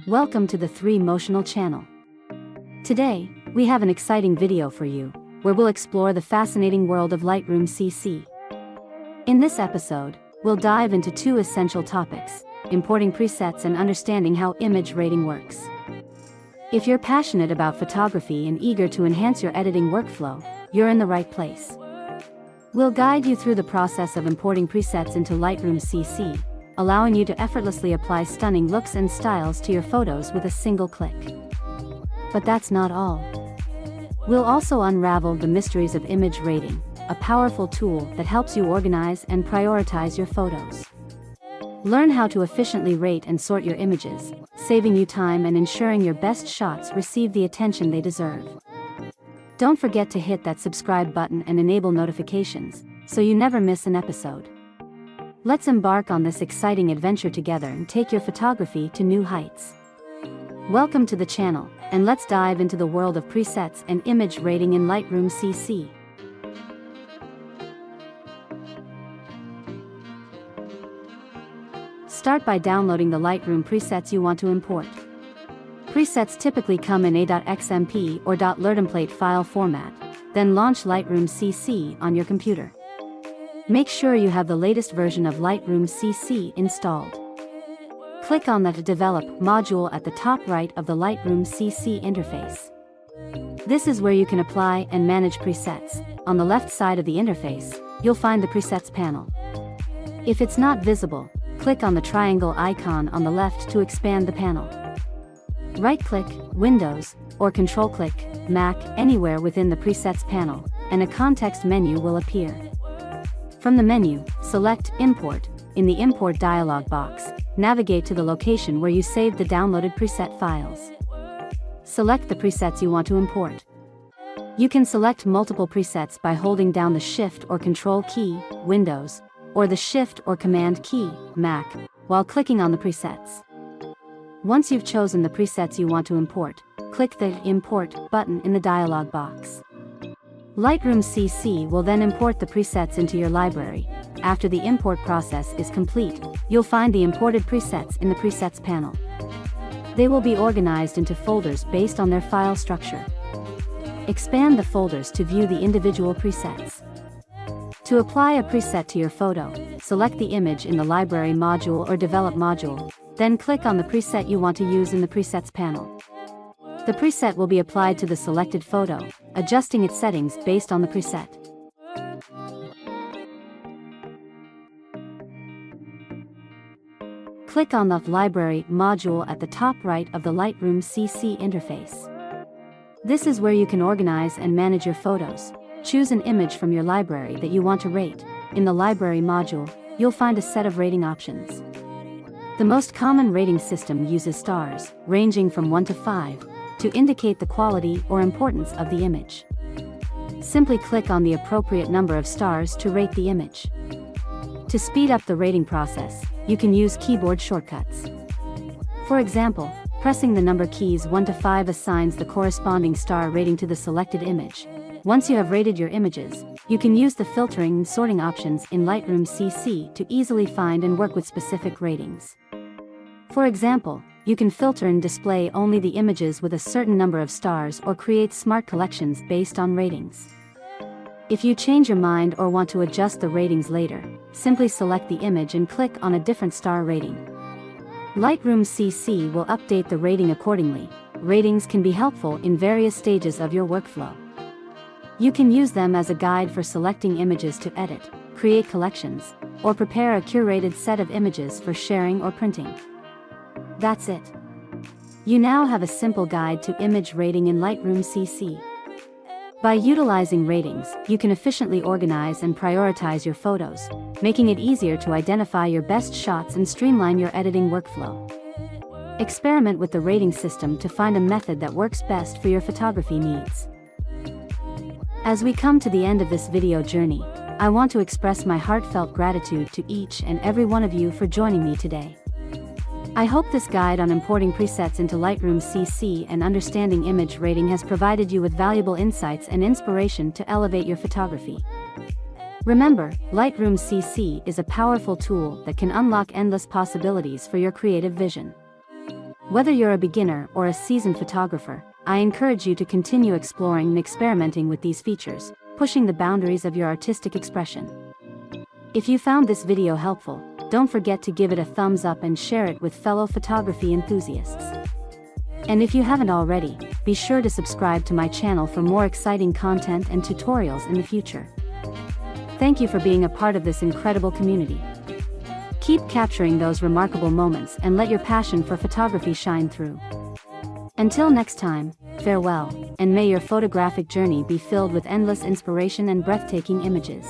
Welcome to the 3MOTIONAL channel. Today, we have an exciting video for you, where we'll explore the fascinating world of Lightroom CC. In this episode, we'll dive into two essential topics: importing presets and understanding how image rating works. If you're passionate about photography and eager to enhance your editing workflow, you're in the right place. We'll guide you through the process of importing presets into Lightroom CC, allowing you to effortlessly apply stunning looks and styles to your photos with a single click. But that's not all. We'll also unravel the mysteries of image rating, a powerful tool that helps you organize and prioritize your photos. Learn how to efficiently rate and sort your images, saving you time and ensuring your best shots receive the attention they deserve. Don't forget to hit that subscribe button and enable notifications, so you never miss an episode. Let's embark on this exciting adventure together and take your photography to new heights. Welcome to the channel, and let's dive into the world of presets and image rating in Lightroom CC. Start by downloading the Lightroom presets you want to import. Presets typically come in a.xmp or .lertemplate file format, then launch Lightroom CC on your computer. Make sure you have the latest version of Lightroom CC installed. Click on the Develop module at the top right of the Lightroom CC interface. This is where you can apply and manage presets. On the left side of the interface, you'll find the Presets panel. If it's not visible, click on the triangle icon on the left to expand the panel. Right-click, Windows, or Control-click, Mac, anywhere within the Presets panel, and a context menu will appear. From the menu, select Import. In the Import dialog box, navigate to the location where you saved the downloaded preset files. Select the presets you want to import. You can select multiple presets by holding down the Shift or Control key, Windows, or the Shift or Command key, Mac, while clicking on the presets. Once you've chosen the presets you want to import, click the Import button in the dialog box. Lightroom CC will then import the presets into your library. After the import process is complete, you'll find the imported presets in the Presets panel. They will be organized into folders based on their file structure. Expand the folders to view the individual presets. To apply a preset to your photo, select the image in the Library module or Develop module, then click on the preset you want to use in the Presets panel. The preset will be applied to the selected photo, adjusting its settings based on the preset. Click on the Library module at the top right of the Lightroom CC interface. This is where you can organize and manage your photos. Choose an image from your library that you want to rate. In the Library module, you'll find a set of rating options. The most common rating system uses stars, ranging from 1 to 5, to indicate the quality or importance of the image. Simply click on the appropriate number of stars to rate the image. To speed up the rating process, you can use keyboard shortcuts. For example, pressing the number keys 1 to 5 assigns the corresponding star rating to the selected image. Once you have rated your images, you can use the filtering and sorting options in Lightroom CC to easily find and work with specific ratings. For example, you can filter and display only the images with a certain number of stars or create smart collections based on ratings. If you change your mind or want to adjust the ratings later, simply select the image and click on a different star rating. Lightroom CC will update the rating accordingly. Ratings can be helpful in various stages of your workflow. You can use them as a guide for selecting images to edit, create collections, or prepare a curated set of images for sharing or printing. That's it. You now have a simple guide to image rating in Lightroom CC. By utilizing ratings, you can efficiently organize and prioritize your photos, making it easier to identify your best shots and streamline your editing workflow. Experiment with the rating system to find a method that works best for your photography needs. As we come to the end of this video journey, I want to express my heartfelt gratitude to each and every one of you for joining me today. I hope this guide on importing presets into Lightroom CC and understanding image rating has provided you with valuable insights and inspiration to elevate your photography. Remember, Lightroom CC is a powerful tool that can unlock endless possibilities for your creative vision. Whether you're a beginner or a seasoned photographer, I encourage you to continue exploring and experimenting with these features, pushing the boundaries of your artistic expression. If you found this video helpful, don't forget to give it a thumbs up and share it with fellow photography enthusiasts. And if you haven't already, be sure to subscribe to my channel for more exciting content and tutorials in the future. Thank you for being a part of this incredible community. Keep capturing those remarkable moments and let your passion for photography shine through. Until next time, farewell, and may your photographic journey be filled with endless inspiration and breathtaking images.